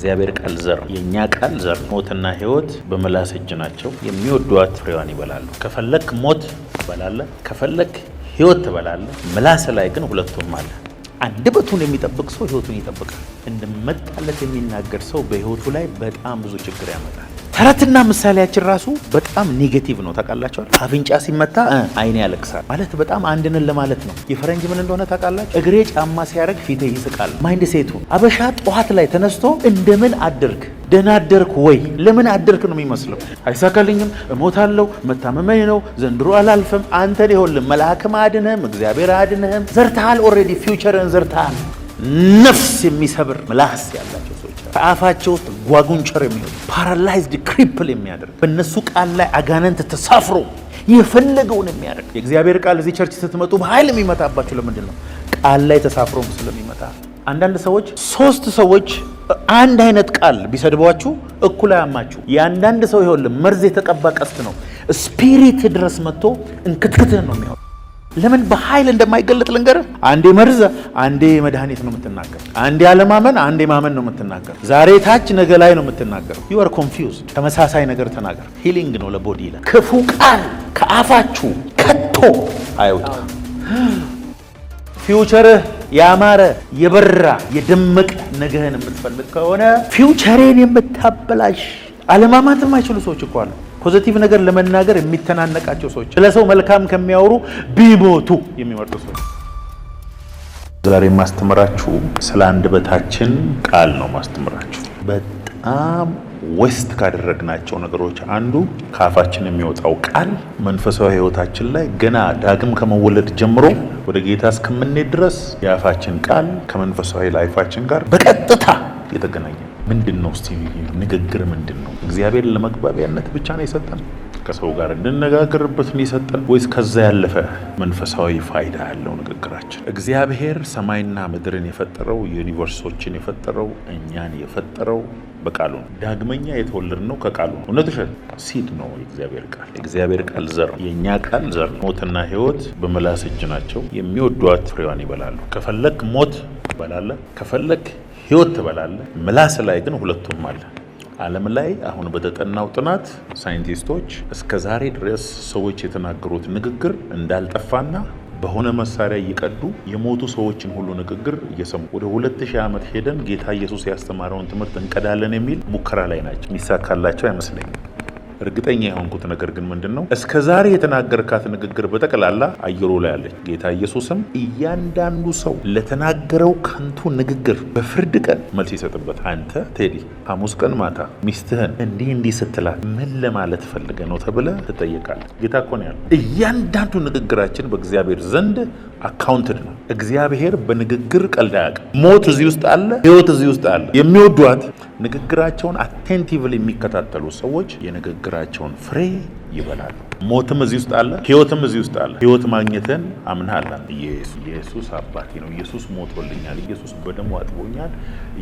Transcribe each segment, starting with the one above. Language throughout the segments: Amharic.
የእግዚአብሔር ቃል ዘር ነው። የኛ ቃል ዘር ነው። ሞትና ሕይወት በምላስ እጅ ናቸው። የሚወዷት ፍሬዋን ይበላሉ። ከፈለክ ሞት ትበላለህ፣ ከፈለክ ሕይወት ትበላለህ። ምላስ ላይ ግን ሁለቱም አለ። አንደበቱን የሚጠብቅ ሰው ሕይወቱን ይጠብቃል። እንደመጣለት የሚናገር ሰው በሕይወቱ ላይ በጣም ብዙ ችግር ያመጣል። ተረትና ምሳሌያችን ራሱ በጣም ኔጌቲቭ ነው። ታውቃላችሁ፣ አፍንጫ ሲመታ አይኔ ያለቅሳል ማለት በጣም አንድንን ለማለት ነው። የፈረንጅ ምን እንደሆነ ታውቃላችሁ? እግሬ ጫማ ሲያደርግ ፊቴ ይስቃል። ማይንድ ሴቱ አበሻ ጠዋት ላይ ተነስቶ እንደምን አደርክ፣ ደህና አደርክ ወይ፣ ለምን አደርክ ነው የሚመስለው። አይሳካልኝም፣ እሞታለሁ፣ መታመመኝ ነው፣ ዘንድሮ አላልፍም። አንተን ይኸውልህ መልአክም አድነህም እግዚአብሔር አድነህም። ዘርተሃል፣ ኦልሬዲ ፊውቸርን ዘርተሃል። ነፍስ የሚሰብር ምላስ ያላቸው ሰዎች ከአፋቸው ውስጥ ጓጉንቸር የሚሆን ፓራላይዝድ ክሪፕል የሚያደርግ በእነሱ ቃል ላይ አጋንንት ተሳፍሮ የፈለገውን የሚያደርግ የእግዚአብሔር ቃል እዚህ ቸርች ስትመጡ በኃይል የሚመጣባችሁ ለምንድን ነው? ቃል ላይ ተሳፍሮ ስለሚመጣ። አንዳንድ ሰዎች 3 ሰዎች አንድ አይነት ቃል ቢሰድቧችሁ እኩል አያማችሁ። የአንዳንድ ሰው ይኸውልህ መርዝ የተቀባ ቀስት ነው። ስፒሪት ድረስ መጥቶ እንክትክትህን ነው የሚሆን። ለምን በኃይል እንደማይገለጥ ልንገርህ። አንዴ መርዝ አንዴ መድኃኒት ነው የምትናገር። አንዴ አለማመን አንዴ ማመን ነው የምትናገር። ዛሬ ታች ነገ ላይ ነው የምትናገር። you are confused። ተመሳሳይ ነገር ተናገር። ሂሊንግ ነው ለቦዲ ይላል። ክፉ ቃል ከአፋችሁ ከቶ አይውጣ። ፊውቸርህ ያማረ የበራ የደመቀ ነገህን የምትፈልግ ከሆነ ፊውቸሬን የምታበላሽ አለማማት የማይችሉ ሰዎች እኮ አሉ። ፖዚቲቭ ነገር ለመናገር የሚተናነቃቸው ሰዎች፣ ስለሰው መልካም ከሚያወሩ ቢሞቱ የሚመርጡ ሰዎች። ዛሬ ማስተምራችሁ ስለ አንደበታችን ቃል ነው ማስተምራችሁ። በጣም ዌስት ካደረግናቸው ነገሮች አንዱ ከአፋችን የሚወጣው ቃል መንፈሳዊ ሕይወታችን ላይ ገና ዳግም ከመወለድ ጀምሮ ወደ ጌታ እስከምንሄድ ድረስ የአፋችን ቃል ከመንፈሳዊ ላይፋችን ጋር በቀጥታ የተገናኘ ምንድን ነው? እስቲ ንግግር ምንድን ነው? እግዚአብሔር ለመግባቢያነት ብቻ ነው የሰጠን? ከሰው ጋር እንነጋገርበት ነው የሰጠን? ወይስ ከዛ ያለፈ መንፈሳዊ ፋይዳ ያለው ንግግራችን? እግዚአብሔር ሰማይና ምድርን የፈጠረው ዩኒቨርሶችን የፈጠረው እኛን የፈጠረው በቃሉ ነው። ዳግመኛ የተወለድነው ከቃሉ ነው። እውነት ውሸት? ሲድ ነው የእግዚአብሔር ቃል። የእግዚአብሔር ቃል ዘር፣ የእኛ ቃል ዘር ነው። ሞትና ሕይወት በምላስ እጅ ናቸው። የሚወዷት ፍሬዋን ይበላሉ። ከፈለክ ሞት ትበላለህ፣ ከፈለክ ሕይወት ትበላለህ። ምላስ ላይ ግን ሁለቱም አለ። ዓለም ላይ አሁን በተጠናው ጥናት ሳይንቲስቶች እስከ ዛሬ ድረስ ሰዎች የተናገሩት ንግግር እንዳልጠፋና በሆነ መሳሪያ እየቀዱ የሞቱ ሰዎችን ሁሉ ንግግር እየሰሙ ወደ 2000 ዓመት ሄደን ጌታ ኢየሱስ ያስተማረውን ትምህርት እንቀዳለን የሚል ሙከራ ላይ ናቸው። የሚሳካላቸው አይመስለኝም። እርግጠኛ የሆንኩት ነገር ግን ምንድነው? እስከ ዛሬ የተናገርካት ንግግር በጠቅላላ አየሩ ላይ አለች። ጌታ ኢየሱስም እያንዳንዱ ሰው ለተናገረው ከንቱ ንግግር በፍርድ ቀን መልስ ይሰጥበት። አንተ ቴዲ ሐሙስ ቀን ማታ ሚስትህን እንዲህ ስትላት ምን ለማለት ፈልገ ነው ተብለ ትጠየቃለህ። ጌታ እኮ ነው ያለው። እያንዳንዱ ንግግራችን በእግዚአብሔር ዘንድ አካውንትድ ነው። እግዚአብሔር በንግግር ቀልድ አያውቅም። ሞት እዚህ ውስጥ አለ፣ ሕይወት እዚህ ውስጥ አለ። የሚወዷት ንግግራቸውን አቴንቲቭሊ የሚከታተሉ ሰዎች የንግግራቸውን ፍሬ ይበላሉ። ሞትም እዚህ ውስጥ አለ፣ ሕይወትም እዚህ ውስጥ አለ። ሕይወት ማግኘትን አምናሃል። ኢየሱስ አባቴ ነው፣ ኢየሱስ ሞቶልኛል፣ ኢየሱስ በደሙ አጥቦኛል፣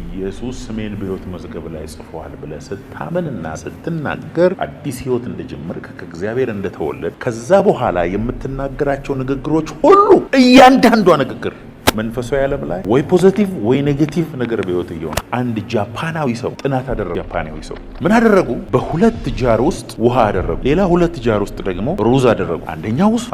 ኢየሱስ ስሜን በሕይወት መዝገብ ላይ ጽፏል ብለህ ስታምንና ስትናገር አዲስ ሕይወት እንደጀመርክ ከእግዚአብሔር እንደተወለድ ከዛ በኋላ የምትናገራቸው ንግግሮች ሁሉ እያንዳንዷ ንግግር መንፈሳዊ ዓለም ላይ ወይ ፖዚቲቭ ወይ ኔጌቲቭ ነገር በሕይወት እየሆነ አንድ ጃፓናዊ ሰው ጥናት አደረጉ። ጃፓናዊ ሰው ምን አደረጉ? በ2 ጃር ውስጥ ውሃ አደረጉ። ሌላ 2 ጃር ውስጥ ደግሞ ሩዝ አደረጉ።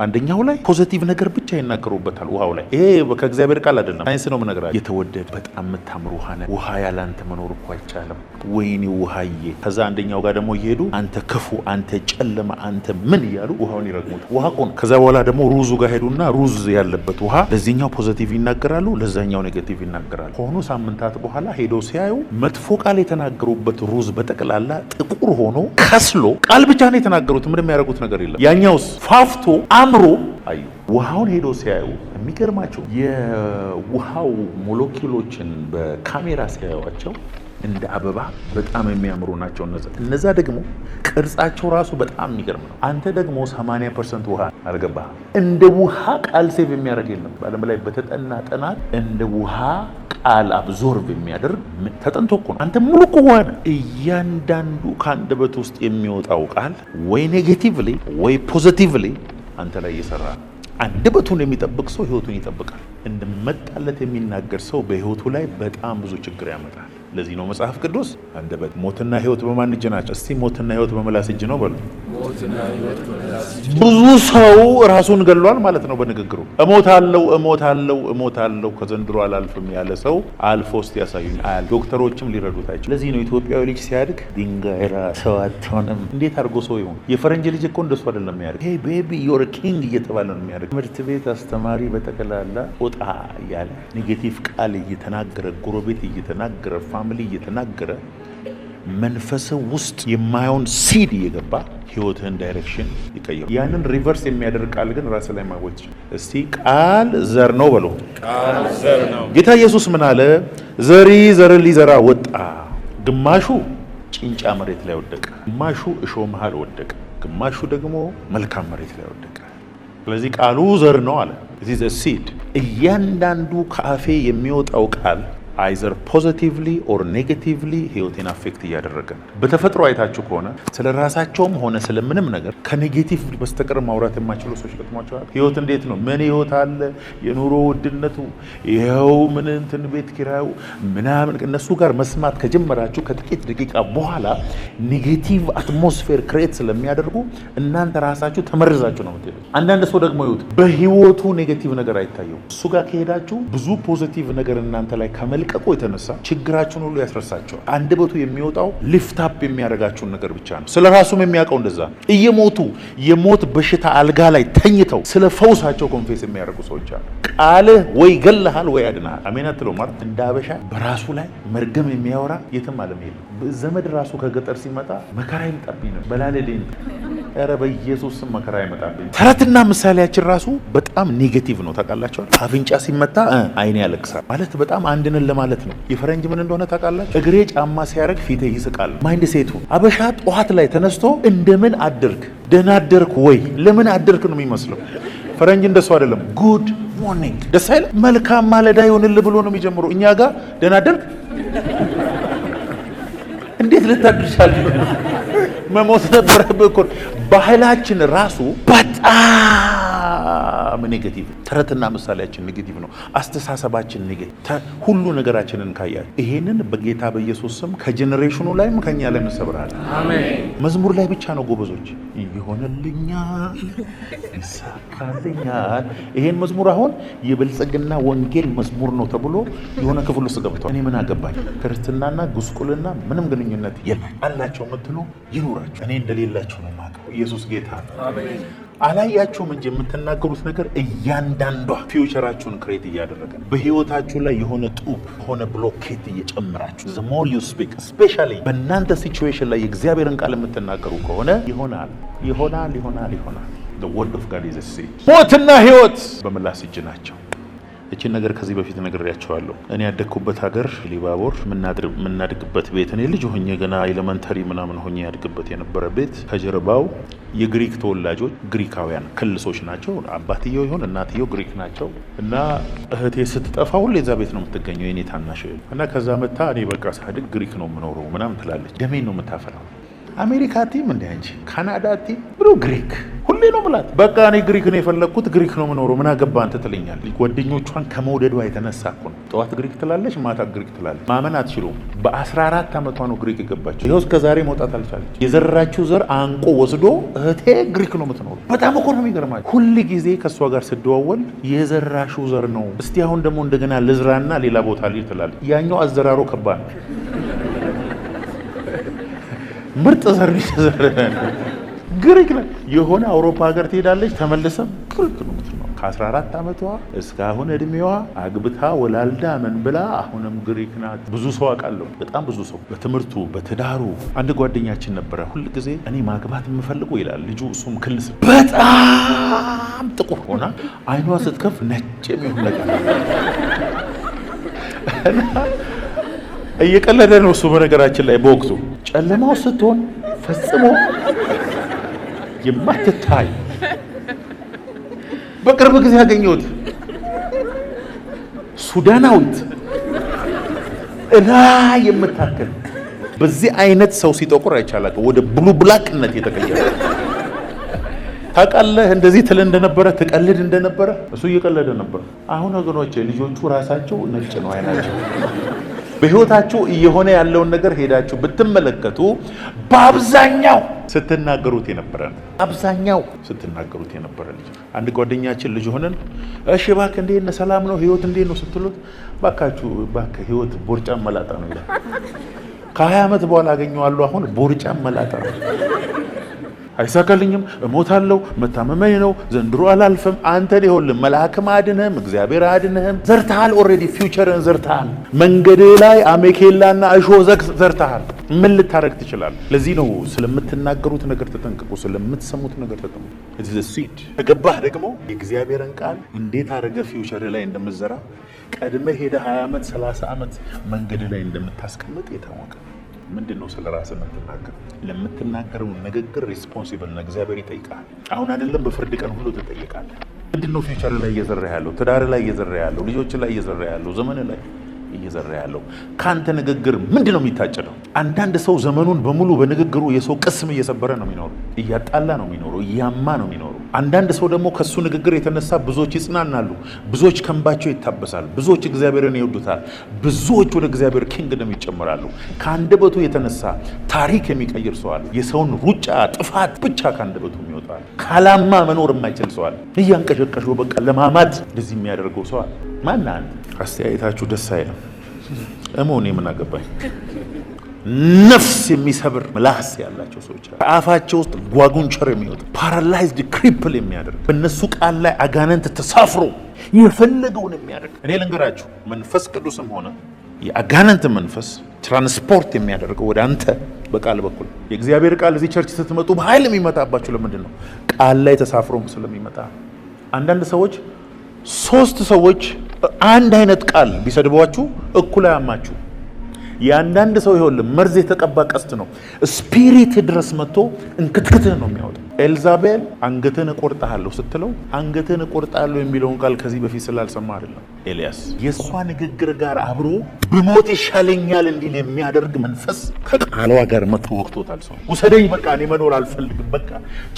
አንደኛው ላይ ፖዚቲቭ ነገር ብቻ ይናገሩበታል ውሃው ላይ። ይሄ ከእግዚአብሔር ቃል አይደለም፣ ሳይንስ ነው የምነግራችሁ። የተወደደ በጣም የምታምር ውሃ ነው። ውሃ ያለ አንተ መኖር እኮ አይቻልም። ወይኔ ውሃዬ። ከዛ አንደኛው ጋር ደግሞ እየሄዱ አንተ ክፉ፣ አንተ ጨለማ፣ አንተ ምን እያሉ ውሃውን ይረግሙታል። ውሃ እኮ ነው። ከዛ በኋላ ደግሞ ሩዙ ጋር ሄዱና ሩዝ ያለበት ውሃ ለዚህኛው ፖዚቲቭ ይናገራሉ፣ ለዛኛው ኔጌቲቭ ይናገራሉ። ከሆኑ ሳምንታት በኋላ ሄደው ሲያዩ መጥፎ ቃል የተናገሩበት ሩዝ በጠቅላላ ጥቁር ሆኖ ከስሎ ቃል ብቻ ነው የተናገሩት። ምንም ያደረጉት ነገር የለም። ያኛውስ ፋፍቶ አምሮ አዩ። ውሃውን ሄደው ሲያዩ የሚገርማቸው የውሃው ሞለኪውሎችን በካሜራ ሲያዩዋቸው እንደ አበባ በጣም የሚያምሩ ናቸው። እነዛ ደግሞ ቅርጻቸው ራሱ በጣም የሚገርም ነው። አንተ ደግሞ 80% ውሃ አልገባህ። እንደ ውሃ ቃል ሴቭ የሚያደርግ የለም በዓለም ላይ በተጠና ጥናት። እንደ ውሃ ቃል አብዞርቭ የሚያደርግ ተጠንቶ እኮ ነው። አንተ ሙሉ ከሆነ እያንዳንዱ ከአንደበት ውስጥ የሚወጣው ቃል ወይ ኔጌቲቭሊ ወይ ፖዚቲቭሊ አንተ ላይ እየሰራ ነው። አንደበቱን የሚጠብቅ ሰው ሕይወቱን ይጠብቃል። እንደመጣለት የሚናገር ሰው በሕይወቱ ላይ በጣም ብዙ ችግር ያመጣል። ለዚህ ነው መጽሐፍ ቅዱስ አንደበት ሞትና ሕይወት በማን እጅ ናቸው? እስቲ ሞትና ሕይወት በምላስ እጅ ነው በሉ። ብዙ ሰው ራሱን ገሏል ማለት ነው በንግግሩ። እሞታለሁ ከዘንድሮ አላልፍም ያለ ሰው አልፎ እስቲ ያሳዩኝ አያል። ዶክተሮችም ሊረዱት አይችሉ። ለዚህ ነው ኢትዮጵያዊ ልጅ ሲያድግ ድንጋይ ሰው አትሆንም። እንዴት አድርጎ ሰው ይሆን? የፈረንጅ ልጅ እኮ እንደሱ አይደለም የሚያድግ። ሄይ ቤቢ ዮር ኪንግ እየተባለ ነው የሚያድግ። ትምህርት ቤት አስተማሪ በጠቅላላ ወጣ እያለ ኔጌቲቭ ቃል እየተናገረ ጎረቤት እየተናገረ ፋሚሊ እየተናገረ መንፈስ ውስጥ የማይሆን ሲድ እየገባ ህይወትህን ዳይሬክሽን ይቀይራል። ያንን ሪቨርስ የሚያደርግ ቃል ግን ራስ ላይ ማወጭ። እስቲ ቃል ዘር ነው በሎ። ቃል ዘር ነው። ጌታ ኢየሱስ ምን አለ? ዘርን ሊዘራ ወጣ። ግማሹ ጭንጫ መሬት ላይ ወደቀ፣ ግማሹ እሾህ መሃል ወደቀ፣ ግማሹ ደግሞ መልካም መሬት ላይ ወደቀ። ስለዚህ ቃሉ ዘር ነው አለ። this is a seed። እያንዳንዱ ከአፌ የሚወጣው ቃል አይዘር ፖዚቲቭሊ ኦር ኔጌቲቭሊ ህይወቴን አፌክት እያደረገ ነው። በተፈጥሮ አይታችሁ ከሆነ ስለ ራሳቸውም ሆነ ስለምንም ነገር ከኔጌቲቭ በስተቀር ማውራት የማይችሉ ሰዎች ገጥሟቸዋል። ህይወት እንዴት ነው? ምን ህይወት አለ? የኑሮ ውድነቱ ይኸው ምን እንትን ቤት ኪራዩ ምናምን እነሱ ጋር መስማት ከጀመራችሁ ከጥቂት ደቂቃ በኋላ ኔጌቲቭ አትሞስፌር ክሬት ስለሚያደርጉ እናንተ ራሳችሁ ተመርዛችሁ ነው የምትሄዱት። አንዳንድ ሰው ደግሞ ይሁት በህይወቱ ኔጌቲቭ ነገር አይታየው። እሱ ጋር ከሄዳችሁ ብዙ ፖዚቲቭ ነገር እናንተ ላይ ከመልቀቁ የተነሳ ችግራችሁን ሁሉ ያስረሳቸዋል። አንደበቱ የሚወጣው ሊፍት አፕ የሚያደርጋችሁን ነገር ብቻ ነው። ስለ ራሱም የሚያውቀው እንደዛ እየሞቱ የሞት በሽታ አልጋ ላይ ተኝተው ስለ ፈውሳቸው ኮንፌስ የሚያደርጉ ሰዎች አሉ። ቃልህ ወይ ገለሃል ወይ ያድናል። አሜን አትለው ማለት እንደ አበሻ በራሱ ላይ መርገም የሚያወራ የትም ዓለም የለም። ዘመድ ራሱ ከገጠር ሲመጣ መከራ ይመጣብኝ ነው በላለልኝ። ኧረ በኢየሱስ ስም መከራ ይመጣብኝ። ተረትና ምሳሌያችን ራሱ በጣም ኔጌቲቭ ነው ታውቃላችኋል። አፍንጫ ሲመታ አይኔ ያለቅሳል ማለት በጣም አንድንን ለማለት ነው። የፈረንጅ ምን እንደሆነ ታውቃላችሁ? እግሬ ጫማ ሲያደርግ ፊቴ ይስቃል። ማይንድ ሴቱ አበሻ ጠዋት ላይ ተነስቶ እንደምን አደርክ ደህና አደርክ ወይ ለምን አደርክ ነው የሚመስለው። ፈረንጅ እንደሱ አይደለም። ጉድ ሞርኒንግ ደስ አይልም? መልካም ማለዳ ይሁንልህ ብሎ ነው የሚጀምረው። እኛ ጋር ደህና አደርክ እንዴት ልታድርሻል? መሞት ነበረብህ እኮ። ባህላችን ራሱ በጣም ኔጌቲቭ። ተረትና ምሳሌያችን ኔጌቲቭ ነው። አስተሳሰባችን ኔጌቲቭ። ሁሉ ነገራችንን ካያል ይሄንን በጌታ በኢየሱስ ስም ከጄኔሬሽኑ ላይም ከኛ ላይ መሰብራል። አሜን። መዝሙር ላይ ብቻ ነው ጎበዞች። ይሆንልኛል፣ ይሳካልኛል። ይሄን መዝሙር አሁን የብልጽግና ወንጌል መዝሙር ነው ተብሎ የሆነ ክፍል ውስጥ ገብቷል። እኔ ምን አገባኝ? ክርስትናና ጉስቁልና ምንም ግንኙነት የለም። አላቸው የምትሉ ይኑራችሁ። እኔ እንደሌላችሁ ነው የማውቀው። ኢየሱስ ጌታ ነው። አሜን። አላያችሁም እንጂ የምትናገሩት ነገር እያንዳንዷ ፊውቸራችሁን ክሬት እያደረገ በህይወታችሁ ላይ የሆነ ጡብ ሆነ ብሎኬት እየጨመራችሁ the more you speak especially በእናንተ ሲቹዌሽን ላይ የእግዚአብሔርን ቃል የምትናገሩ ከሆነ ይሆናል። the word of God is a seed። ሞትና ህይወት በምላስ እጅ ናቸው። እቺን ነገር ከዚህ በፊት ነግሬያቸዋለሁ። እኔ ያደግኩበት ሀገር ሊባቦር የምናድግበት ቤት እኔ ልጅ ሆኜ ገና ኤሌመንተሪ ምናምን ሆኜ ያድግበት የነበረ ቤት ከጀርባው የግሪክ ተወላጆች ግሪካውያን ክልሶች ናቸው። አባትየው ይሁን እናትየው ግሪክ ናቸው። እና እህቴ ስትጠፋ ሁሌ እዛ ቤት ነው የምትገኘው የኔ ታናሽ እና ከዛ መታ እኔ በቃ ሳድግ ግሪክ ነው የምኖረው ምናምን ትላለች። ደሜን ነው የምታፈላው። አሜሪካ ቲም እንደ አንቺ ካናዳ ቲም ብሎ ግሪክ ሁሌ ነው ብላት። በቃ እኔ ግሪክ ነው የፈለግኩት ግሪክ ነው የምኖረው ምን አገባ አንተ ትለኛለች። ጓደኞቿን ከመውደዷ የተነሳ እኮ ነው። ጠዋት ግሪክ ትላለች፣ ማታ ግሪክ ትላለች። ማመን አትችሉም። በ14 ዓመቷ ነው ግሪክ የገባችው። ይኸው እስከ ዛሬ መውጣት አልቻለች። የዘራችው ዘር አንቆ ወስዶ እህቴ ግሪክ ነው የምትኖረው። በጣም እኮ ነው የሚገርማችሁ። ሁል ጊዜ ከእሷ ጋር ስደዋወል የዘራሽው ዘር ነው፣ እስቲ አሁን ደግሞ እንደገና ልዝራና ሌላ ቦታ ልሂድ ትላለች። ያኛው አዘራሮ ከባድ ነው። ምርጥ ዘር ይዘራል። ግሪክ ነው የሆነ አውሮፓ ሀገር ትሄዳለች፣ ተመልሰም ግሪክ ነው የምትኖረው። ከ14 ዓመቷ እስካሁን እድሜዋ አግብታ ወላልዳ ምን ብላ አሁንም ግሪክ ናት። ብዙ ሰው አውቃለሁ፣ በጣም ብዙ ሰው በትምህርቱ በትዳሩ። አንድ ጓደኛችን ነበረ ሁል ጊዜ እኔ ማግባት የምፈልገው ይላል ልጁ። እሱም ክልስ በጣም ጥቁር ሆና አይኗ ስትከፍ ነጭ የሚሆን ነገር እየቀለደ ነው እሱ። በነገራችን ላይ በወቅቱ ጨለማው ስትሆን ፈጽሞ የማትታይ በቅርብ ጊዜ ያገኘሁት ሱዳናዊት እና የምታከል በዚህ አይነት ሰው ሲጠቁር አይቻላል። ወደ ብሉ ብላክነት የተቀየረ ታውቃለህ። እንደዚህ ትል እንደነበረ ትቀልድ እንደነበረ እሱ እየቀለደ ነበር። አሁን ወገኖቼ ልጆቹ ራሳቸው ነጭ ነው አይናቸው። በህይወታችሁ እየሆነ ያለውን ነገር ሄዳችሁ ብትመለከቱ በአብዛኛው ስትናገሩት የነበረ ነው። አብዛኛው ስትናገሩት የነበረ ልጅ። አንድ ጓደኛችን ልጅ ሆነን እሺ እባክህ እንዴት ነህ ሰላም ነው ህይወት እንዴት ነው ስትሉት እባክህ ህይወት ቦርጫም መላጣ ነው ይላል። ከ20 ዓመት በኋላ አገኘዋለሁ አሁን ቦርጫም መላጣ ነው። አይሳካልኝም፣ እሞታለሁ፣ መታመመኝ ነው፣ ዘንድሮ አላልፍም። አንተ ሊሆንልህ መልአክም አድነህም እግዚአብሔር አድነህም ዘርተሃል። ኦልሬዲ ፊውቸርን ዘርተሃል። መንገድ ላይ አሜኬላና እሾህ ዘርተሃል። ምን ልታረግ ትችላለህ? ለዚህ ነው ስለምትናገሩት ነገር ተጠንቅቁ፣ ስለምትሰሙት ነገር ተጠንቅቁ። ኢትስ ዘ ሲድ። ከገባህ ደግሞ የእግዚአብሔርን ቃል እንዴት አረገ ፊውቸር ላይ እንደምትዘራ ቀድመህ ሄደ 20 ዓመት 30 ዓመት መንገድ ላይ እንደምታስቀምጥ የታወቀ። ምንድነው ስለ ራስህ የምትናገር? ለምትናገረው ንግግር ሪስፖንሲብል ነው። እግዚአብሔር ይጠይቃል። አሁን አይደለም በፍርድ ቀን ሁሉ ትጠይቃለህ። ምንድነው ፊውቸር ላይ እየዘራ ያለው? ትዳር ላይ እየዘራ ያለው? ልጆች ላይ እየዘራ ያለው? ዘመን ላይ እየዘራ ያለው? ካንተ ንግግር ምንድነው የሚታጨደው? አንዳንድ ሰው ዘመኑን በሙሉ በንግግሩ የሰው ቅስም እየሰበረ ነው የሚኖረው፣ እያጣላ ነው የሚኖረው፣ እያማ ነው የሚኖረው። አንዳንድ ሰው ደግሞ ከሱ ንግግር የተነሳ ብዙዎች ይጽናናሉ፣ ብዙዎች ከንባቸው ይታበሳል፣ ብዙዎች እግዚአብሔርን ይወዱታል፣ ብዙዎች ወደ እግዚአብሔር ኪንግደም ይጨምራሉ። ከአንደበቱ የተነሳ ታሪክ የሚቀይር ሰው አለ። የሰውን ሩጫ ጥፋት ብቻ ከአንደበቱ የሚወጣል። ካላማ መኖር የማይችል ሰው አለ። እያንቀሸቀሹ በቃ ለማማት እንደዚህ የሚያደርገው ሰው አለ። ማን አንተ? አስተያየታችሁ ደስ አይልም። እሞኔ ምን አገባኝ? ነፍስ የሚሰብር ምላስ ያላቸው ሰዎች ከአፋቸው ውስጥ ጓጉንቸር የሚወጣ ፓራላይዝድ ክሪፕል የሚያደርግ በእነሱ ቃል ላይ አጋንንት ተሳፍሮ የፈለገውን የሚያደርግ። እኔ ልንገራችሁ፣ መንፈስ ቅዱስም ሆነ የአጋንንት መንፈስ ትራንስፖርት የሚያደርገው ወደ አንተ በቃል በኩል። የእግዚአብሔር ቃል እዚህ ቸርች ስትመጡ በኃይል የሚመጣባችሁ ለምንድን ነው? ቃል ላይ ተሳፍሮ ስለሚመጣ። አንዳንድ ሰዎች 3 ሰዎች አንድ አይነት ቃል ቢሰድቧችሁ እኩል አያማችሁ። የአንዳንድ ሰው ይኸውልህ መርዝ የተቀባ ቀስት ነው። ስፒሪት ድረስ መጥቶ እንክትክትህ ነው የሚያወጣው። ኤልዛቤል አንገትህን እቆርጣለሁ ስትለው አንገትህን እቆርጣለሁ የሚለውን ቃል ከዚህ በፊት ስላልሰማ አይደለም። ኤልያስ የእሷ ንግግር ጋር አብሮ ብሞት ይሻለኛል እንዲል የሚያደርግ መንፈስ ከቃሏ ጋር መጥቶ ወቅቶታል። ሰው ውሰደኝ፣ በቃ እኔ መኖር አልፈልግም፣ በቃ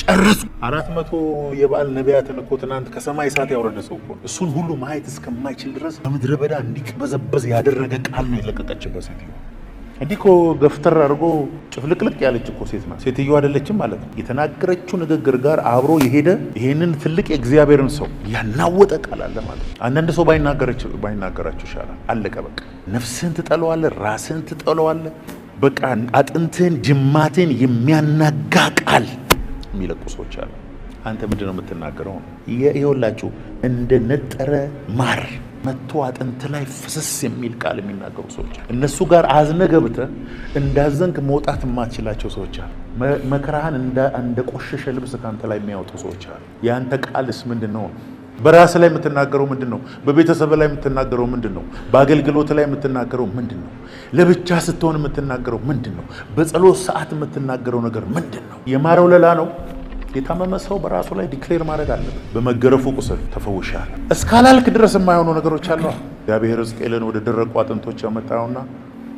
ጨርሱ። 400 የበዓል ነቢያትን እኮ ትናንት ከሰማይ እሳት ያወረደ ሰው እኮ እሱን ሁሉ ማየት እስከማይችል ድረስ በምድረ በዳ እንዲቅበዘበዝ ያደረገ ቃል ነው የለቀቀችበት ሴትዮ። እንዲህ እኮ ገፍተር አድርጎ ጭፍልቅልቅ ያለች እኮ ሴት ናት። ሴትዮ አይደለችም ማለት ነው። የተናገረችው ንግግር ጋር አብሮ የሄደ ይሄንን ትልቅ የእግዚአብሔርን ሰው ያናወጠ ቃል አለ ማለት ነው። አንዳንድ ሰው ባይናገራችሁ ይሻላል። አለቀ በቃ። ነፍስህን ትጠለዋለህ፣ ራስህን ትጠለዋለህ። በቃ አጥንትህን ጅማትህን የሚያናጋ ቃል የሚለቁ ሰዎች አሉ። አንተ ምንድን ነው የምትናገረው? ይኸውላችሁ እንደ ነጠረ ማር መጥቶ አጥንት ላይ ፍስስ የሚል ቃል የሚናገሩ ሰዎች አሉ። እነሱ ጋር አዝነ ገብተህ እንዳዘንክ መውጣት የማትችላቸው ሰዎች አሉ። መከራህን እንደ ቆሸሸ ልብስ ካንተ ላይ የሚያወጡ ሰዎች አሉ። የአንተ ቃልስ ምንድን ነው? በራስ ላይ የምትናገረው ምንድን ነው? በቤተሰብ ላይ የምትናገረው ምንድን ነው? በአገልግሎት ላይ የምትናገረው ምንድን ነው? ለብቻ ስትሆን የምትናገረው ምንድን ነው? በጸሎት ሰዓት የምትናገረው ነገር ምንድን ነው? የማር ወለላ ነው? የታመመ ሰው በራሱ ላይ ዲክሌር ማድረግ አለበት። በመገረፉ ቁስል ተፈውሻል እስካላልክ ድረስ የማይሆኑ ነገሮች አሉ። እግዚአብሔር ሕዝቅኤልን ወደ ደረቁ አጥንቶች ያመጣውና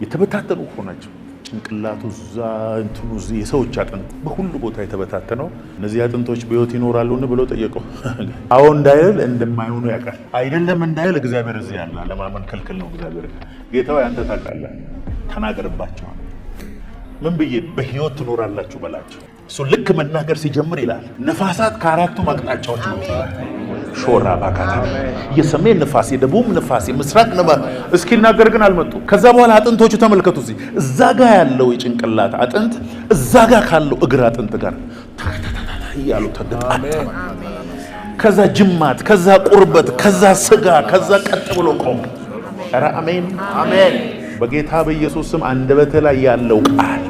የተበታተኑ እኮ ናቸው። ጭንቅላቱ እዛ እንትኑ እዚህ የሰዎች አጥንት በሁሉ ቦታ የተበታተነው እነዚህ አጥንቶች በሕይወት ይኖራሉን ብሎ ጠየቀው። አዎ እንዳይል እንደማይሆኑ ያውቃል። አይደለም እንዳይል እግዚአብሔር እዚህ ያለ ለማመን ክልክል ነው። እግዚአብሔር ጌታው አንተ ታውቃለህ፣ ተናገርባቸዋል። ምን ብዬ በሕይወት ትኖራላችሁ በላቸው። እሱ ልክ መናገር ሲጀምር ይላል ነፋሳት ከአራቱም አቅጣጫዎች ነው ይላል። ሾራ ባካታ የሰሜን ነፋስ፣ የደቡብ ነፋስ፣ የምስራቅ ነፋስ እስኪናገር ግን አልመጡ። ከዛ በኋላ አጥንቶቹ ተመልከቱ። እዛ ጋር ያለው የጭንቅላት አጥንት እዛ ጋር ካለው እግር አጥንት ጋር እያሉ ተገጣጠመ። ከዛ ጅማት፣ ከዛ ቁርበት፣ ከዛ ስጋ፣ ከዛ ቀጥ ብሎ ቆመ። ኧረ አሜን አሜን። በጌታ በኢየሱስ ስም አንደበት ላይ ያለው ቃል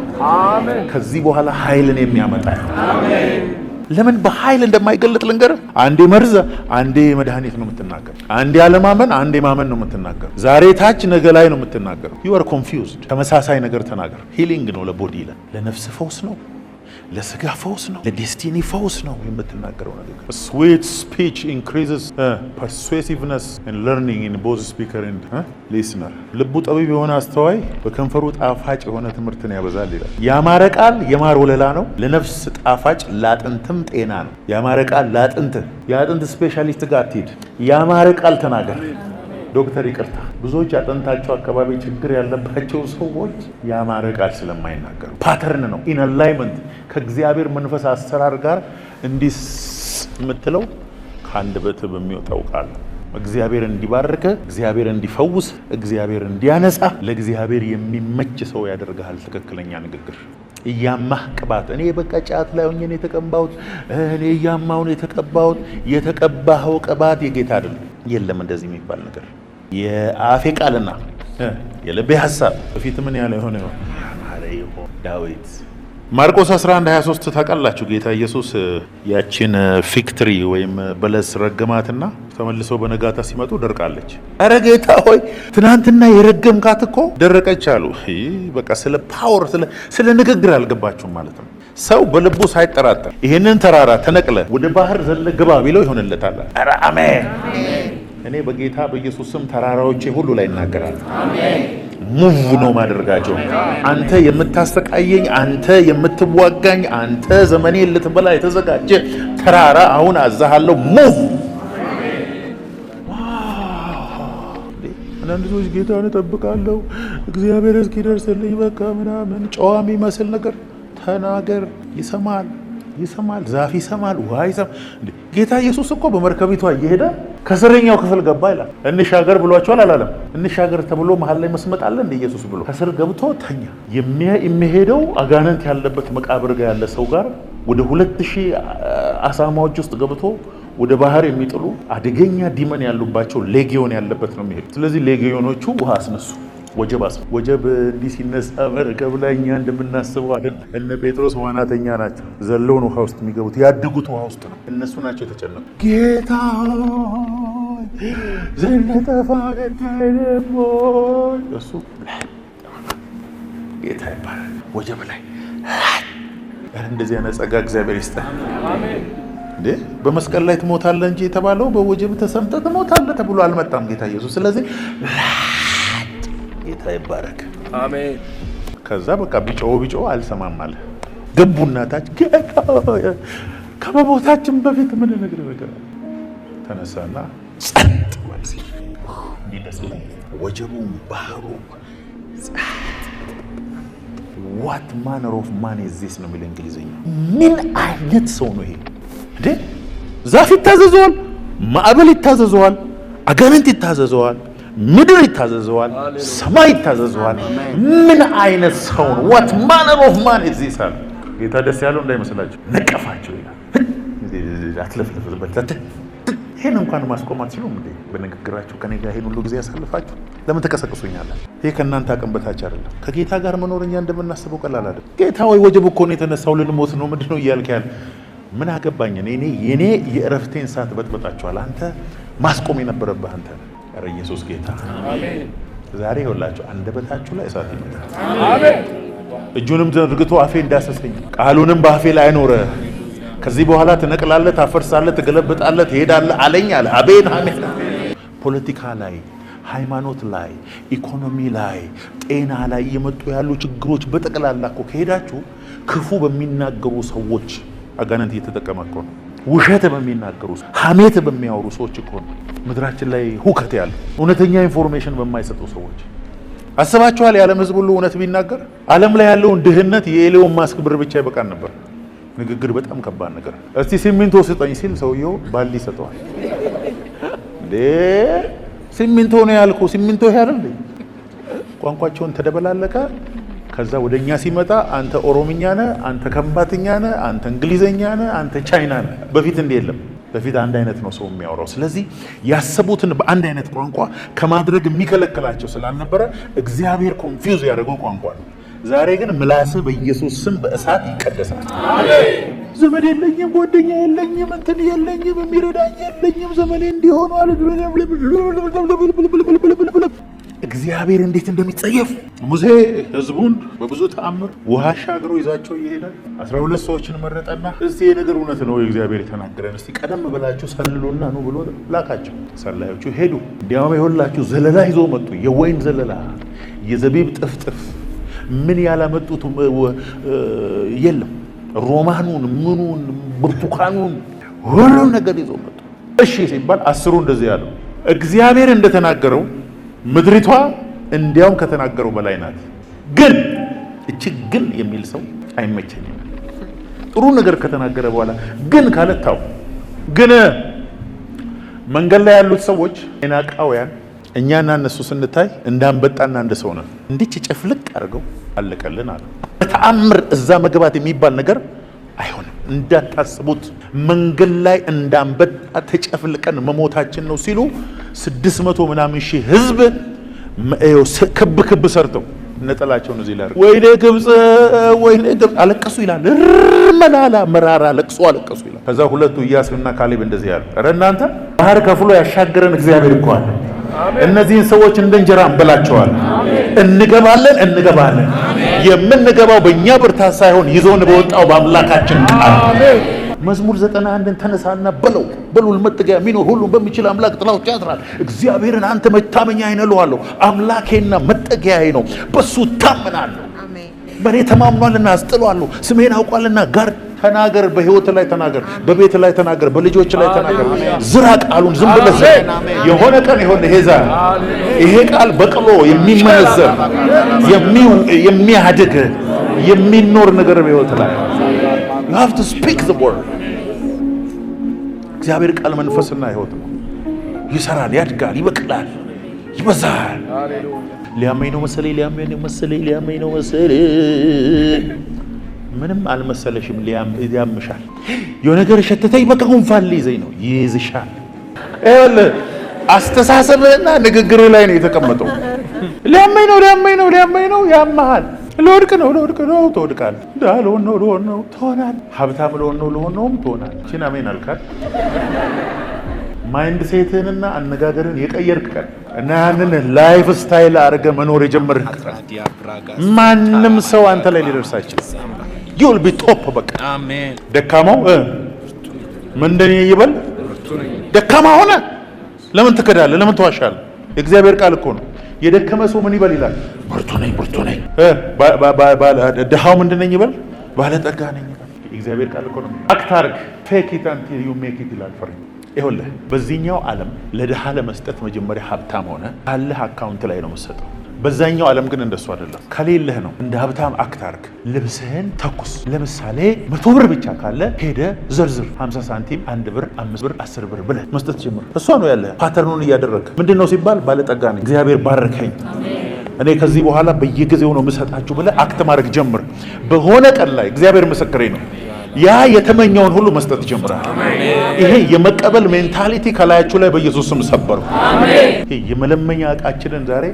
ከዚህ በኋላ ኃይልን የሚያመጣ አሜን። ለምን በኃይል እንደማይገለጥ ልንገር። አንዴ መርዝ፣ አንዴ መድኃኒት ነው የምትናገር። አንዴ አለማመን፣ አንዴ ማመን ነው የምትናገር። ዛሬ ታች ነገ ላይ ነው የምትናገር። you are confused። ተመሳሳይ ነገር ተናገር። ሂሊንግ ነው ለቦዲ ይላል። ለነፍስ ፈውስ ነው፣ ለስጋ ፈውስ ነው፣ ለዴስቲኒ ፈውስ ነው የምትናገረው ነገር። sweet speech increases persuasiveness and learning in both speaker and listener። ልቡ ጠቢብ የሆነ አስተዋይ በከንፈሩ ጣፋጭ የሆነ ትምህርትን ያበዛል ይላል። ያማረ ቃል የማር ወለላ ነው፣ ለነፍስ ጣፋጭ ለአጥንትም ጤና ነው። ያማረ ቃል ለአጥንት፣ የአጥንት ስፔሻሊስት ጋር ትሄድ። ያማረ ቃል ተናገር። ዶክተር ይቅርታ፣ ብዙዎች አጥንታቸው አካባቢ ችግር ያለባቸው ሰዎች ያማረ ቃል ስለማይናገሩ ፓተርን ነው። ኢን አላይመንት ከእግዚአብሔር መንፈስ አሰራር ጋር እንዲህ የምትለው ከአንደበት በሚወጣው ቃል ነው። እግዚአብሔር እንዲባርከ፣ እግዚአብሔር እንዲፈውስ፣ እግዚአብሔር እንዲያነጻ፣ ለእግዚአብሔር የሚመች ሰው ያደርግሃል። ትክክለኛ ንግግር እያማህ ቅባት እኔ በቃ ጫት ላይ ሆኜ ነው የተቀባሁት፣ እኔ እያማሁ ነው የተቀባሁት። የተቀባኸው ቅባት የጌታ አይደለም። የለም እንደዚህ የሚባል ነገር። የአፌ ቃልና የልቤ ሐሳብ በፊት ምን ያለ ሆነ ዳዊት ማርቆስ 11:23 ታውቃላችሁ። ጌታ ኢየሱስ ያችን ፊክትሪ ወይም በለስ ረገማትና ተመልሰው በነጋታ ሲመጡ ደርቃለች። አረ ጌታ ሆይ ትናንትና የረገምካት እኮ ደረቀች አሉ። በቃ ስለ ፓወር ስለ ንግግር አልገባችሁም ማለት ነው። ሰው በልቡ ሳይጠራጠር ይሄንን ተራራ ተነቅለ ወደ ባህር ዘለ ግባ ቢለው ይሆንለታል። አረ አሜን። እኔ በጌታ በኢየሱስ ስም ተራራዎቼ ሁሉ ላይ እናገራለሁ። አሜን። ሙቭ ነው ማድረጋቸው። አንተ የምታስተቃየኝ፣ አንተ የምትዋጋኝ፣ አንተ ዘመኔን ልትበላ የተዘጋጀ ተራራ አሁን አዛሃለሁ። ሙቭ። አንዳንድ ሰዎች ጌታን እጠብቃለሁ እግዚአብሔር እስኪደርስልኝ በቃ ምናምን ጨዋ የሚመስል ነገር ተናገር። ይሰማል፣ ዛፍ ይሰማል፣ ውሃ ይሰማል። ጌታ ኢየሱስ እኮ በመርከቢቷ እየሄደ ከስረኛው ክፍል ገባ ይላል። እንሻገር ብሏቸዋል አላለም? እንሻገር ተብሎ መሀል ላይ መስመጥ አለ እንደ ኢየሱስ ብሎ ከስር ገብቶ ተኛ። የሚሄደው አጋንንት ያለበት መቃብር ጋር ያለ ሰው ጋር ወደ 2000 አሳማዎች ውስጥ ገብቶ ወደ ባህር የሚጥሉ አደገኛ ዲመን ያሉባቸው ሌጊዮን ያለበት ነው የሚሄዱ። ስለዚህ ሌጊዮኖቹ ውሃ አስነሱ። ወጀብ እንዲህ ሲነሳ መርከብ ላይ እኛ እንደምናስበው አይደለም። እነ ጴጥሮስ ዋናተኛ ናቸው። ዘለውን ውሃ ውስጥ የሚገቡት ያድጉት ውሃ ውስጥ ነው። እነሱ ናቸው የተጨነቁ። ጌታ ዘነጠፋ እሱ ጌታ ይባላል። ወጀብ ላይ እንደዚህ አይነት ጸጋ እግዚአብሔር ይስጠን። አሜን። እንዴ በመስቀል ላይ ትሞታለህ እንጂ የተባለው በወጀብ ተሰምተህ ትሞታለህ ተብሎ አልመጣም ጌታ ኢየሱስ። ስለዚህ ጌታ ይባረክ። አሜን። ከዛ በቃ ቢጮህ አልሰማም አለ። ገቡና ታች ጌታ ከመሞታችን በፊት ምን ነገር ተነሳና ጸጥ ወልሲ እንዲደስ ወጀቡ ባህሩ what manner of man is this ነው የሚለው እንግሊዘኛ። ምን አይነት ሰው ነው ይሄ? እንዴ ዛፍ ይታዘዘዋል፣ ማዕበል ይታዘዘዋል፣ አጋንንት ይታዘዘዋል፣ ምድር ይታዘዘዋል፣ ሰማይ ይታዘዘዋል። ምን አይነት ሰው ነው? what manner of man is this አለ ጌታ። ደስ ያለው እንዳይመስላችሁ ነቀፋቸው ይላል። አትለፍለፍበት። ይሄን እንኳን ማስቆም አትችሉም እንዴ? በንግግራችሁ ከኔ ጋር ይሄን ሁሉ ጊዜ ያሳልፋችሁ ለምን ተቀሰቅሱኛላችሁ? ይሄ ከእናንተ አቅም በታች አይደለም። ከጌታ ጋር መኖር እኛ እንደምናስበው ቀላል አይደለም። ጌታ ወይ ወጀብ እኮ ነው የተነሳው ልንሞት ነው ምንድነው እያልክ ያለ ምን አገባኝ? እኔ የእረፍቴን ሰዓት በጥበጣችኋል። አንተ ማስቆም የነበረብህ አንተ። ኧረ ኢየሱስ ጌታ አሜን። ዛሬ ይኸውላችሁ አንደበታችሁ ላይ እሳት ይመጣል። አሜን። እጁንም ዘርግቶ አፌ እንዳሰሰኝ ቃሉንም በአፌ ላይ አይኖረ ከዚህ በኋላ ትነቅላለህ፣ ታፈርሳለህ፣ ትገለብጣለህ፣ ትሄዳለህ አለኝ አለ። አቤት አሜን። ፖለቲካ ላይ፣ ሃይማኖት ላይ፣ ኢኮኖሚ ላይ፣ ጤና ላይ የመጡ ያሉ ችግሮች በጠቅላላ እኮ ከሄዳችሁ ክፉ በሚናገሩ ሰዎች አጋንንት እየተጠቀመ እኮ ነው። ውሸት በሚናገሩ ሐሜት በሚያወሩ ሰዎች እኮ ነው ምድራችን ላይ ሁከት ያለው። እውነተኛ ኢንፎርሜሽን በማይሰጡ ሰዎች አስባችኋል? የዓለም ሕዝብ ሁሉ እውነት ቢናገር ዓለም ላይ ያለውን ድህነት የኤሌዮን ማስክ ብር ብቻ ይበቃን ነበር። ንግግር በጣም ከባድ ነገር። እስቲ ሲሚንቶ ስጠኝ ሲል ሰውየው ባሊ ይሰጠዋል። እንዴ ሲሚንቶ ነው ያልኩ፣ ሲሚንቶ ይሄ አይደል? ቋንቋቸውን ተደበላለቀ። ከዛ ወደኛ ሲመጣ አንተ ኦሮምኛ ነህ፣ አንተ ከምባትኛ ነህ፣ አንተ እንግሊዘኛ ነህ፣ አንተ ቻይና ነህ። በፊት እንደ የለም። በፊት አንድ አይነት ነው ሰው የሚያወራው። ስለዚህ ያሰቡትን በአንድ አይነት ቋንቋ ከማድረግ የሚከለክላቸው ስላልነበረ እግዚአብሔር ኮንፊውዝ ያደረገው ቋንቋ ነው። ዛሬ ግን ምላስህ በኢየሱስ ስም በእሳት ይቀደሳል። ዘመድ የለኝም፣ ጓደኛ የለኝም፣ እንትን የለኝም፣ የሚረዳኝ የለኝም፣ ዘመኔ እንዲሆኑ አለ። እግዚአብሔር እንዴት እንደሚጸየፍ ሙሴ ህዝቡን በብዙ ተአምር ውሃ ሻግሮ ይዛቸው እየሄደ 12 ሰዎችን መረጠና እስቲ የነገር እውነት ነው እግዚአብሔር የተናገረን፣ እስቲ ቀደም ብላችሁ ሰልሉና ነው ብሎ ላካቸው። ሰላዮቹ ሄዱ። እንዲያውም ይኸውላችሁ ዘለላ ይዞ መጡ። የወይን ዘለላ፣ የዘቢብ ጥፍጥፍ ምን ያላመጡት የለም። ሮማኑን፣ ምኑን፣ ብርቱካኑን ሁሉ ነገር ይዞ መጡ። እሺ ሲባል 10 እንደዚህ ያለው እግዚአብሔር እንደተናገረው ምድሪቷ እንዲያውም ከተናገረው በላይ ናት። ግን እቺ ግን የሚል ሰው አይመቸኝም። ጥሩ ነገር ከተናገረ በኋላ ግን ካለታው ግን መንገድ ላይ ያሉት ሰዎች የናቃውያን እኛና እነሱ ስንታይ እንዳንበጣና እንደሰው ነን። እንዲች ጨፍልቅ አድርገው አለቀልን አለ። በተአምር እዛ መግባት የሚባል ነገር አይሆንም። እንዳታስቡት መንገድ ላይ እንዳንበጣ ተጨፍልቀን መሞታችን ነው ሲሉ 600 ምናምን ሺህ ህዝብ ክብ ክብ ሰርተው ነጠላቸውን እዚህ ላይ ወይኔ ግብጽ አለቀሱ ይላል። መላላ መራራ ለቅሶ አለቀሱ ይላል። ከዛ ሁለቱ ኢያሱና ካሌብ እንደዚህ ያሉ፣ ኧረ እናንተ ባህር ከፍሎ ያሻገረን እግዚአብሔር እኮ አለ። እነዚህን ሰዎች እንደ እንጀራ እንበላቸዋለን። እንገባለን። የምንገባው በእኛ ብርታት ሳይሆን ይዞን በወጣው በአምላካችን ቃል። መዝሙር 91ን ተነሳና በሉል መጠጊያ የሚኖር ሁሉን በሚችል አምላክ ጥላ ውስጥ ያድራል። እግዚአብሔርን አንተ መታመኛዬ ነህ እለዋለሁ። አምላኬና መጠጊያዬ ነው፣ በሱ እታመናለሁ። በእኔ ተማምኗልና አስጥለዋለሁ። ስሜን አውቋልና ጋር ተናገር፣ በህይወት ላይ ተናገር፣ በቤት ላይ ተናገር፣ በልጆች ላይ ተናገር። ዝራ ቃሉን ዝም ብለህ የሆነ ቀን ይሄ ቃል በቅሎ የሚመነዘር የሚያድግ የሚኖር ነገር በህይወት ላይ you have to speak the word። እግዚአብሔር ቃል መንፈስና ህይወት ነው። ይሰራል፣ ያድጋል፣ ይበቅላል፣ ይበዛል። ሊያመኝ ነው መሰለኝ ምንም አልመሰለሽም። ያምሻል። የሆነ ነገር ሸተተኝ በቃ ጉንፋን ሊይዘኝ ነው። ይይዝሻል። አስተሳሰብህና ንግግርህ ላይ ነው የተቀመጠው። ሊያመኝ ነው ያመሃል። ለወድቅ ነው ትወድቃለህ። ድሃ ልሆን ነው ትሆናለህ። ሀብታም ልሆን ነው ትሆናለህ። ቺን አሜን አልካል። ማይንድ ሴትህንና አነጋገርን የቀየርክ ቀን እና ያንን ላይፍ ስታይል አድርገህ መኖር የጀመርክ ቀን ማንም ሰው አንተ ላይ ሊደርስ አይችልም። you'll be top በቃ አሜን። ደካማው ምንድን ይበል? ደካማ ሆነ ለምን ትከዳለህ? ለምን ትዋሻለህ? የእግዚአብሔር ቃል እኮ ነው። የደከመ ሰው ምን ይበል ይላል? ብርቱ ነኝ። ድሃው ምንድን ነኝ ይበል? ባለጠጋ ነኝ ይበል። የእግዚአብሔር ቃል እኮ ነው። አክት አድርግ፣ ፌክ ኢት አንቲል ዩ ሜክ ኢት ይላል ፈረንጅ። ይኸውልህ በዚህኛው ዓለም ለድሃ ለመስጠት መጀመሪያ ሀብታም ሆነ ካለህ አካውንት ላይ ነው የምትሰጠው። በዛኛው ዓለም ግን እንደሱ አይደለም። ከሌለህ ነው እንደ ሀብታም አክት አድርግ። ልብስህን ተኩስ። ለምሳሌ 100 ብር ብቻ ካለ ሄደ ዘርዝር። 50 ሳንቲም፣ 1 ብር፣ 5 ብር፣ 10 ብር ብለህ መስጠት ጀምር። እሷ ነው ያለህ። ፓተርኑን እያደረግ ምንድን ነው ሲባል ባለጠጋ ነኝ፣ እግዚአብሔር ባረከኝ፣ እኔ ከዚህ በኋላ በየጊዜው ነው የምሰጣችሁ ብለህ አክት ማድረግ ጀምር። በሆነ ቀን ላይ እግዚአብሔር ምስክሬ ነው ያ የተመኘውን ሁሉ መስጠት ጀምራል። ይሄ የመቀበል ሜንታሊቲ ከላያችሁ ላይ በኢየሱስ ስም ሰበረው። ይሄ የመለመኛ ዕቃችንን ዛሬ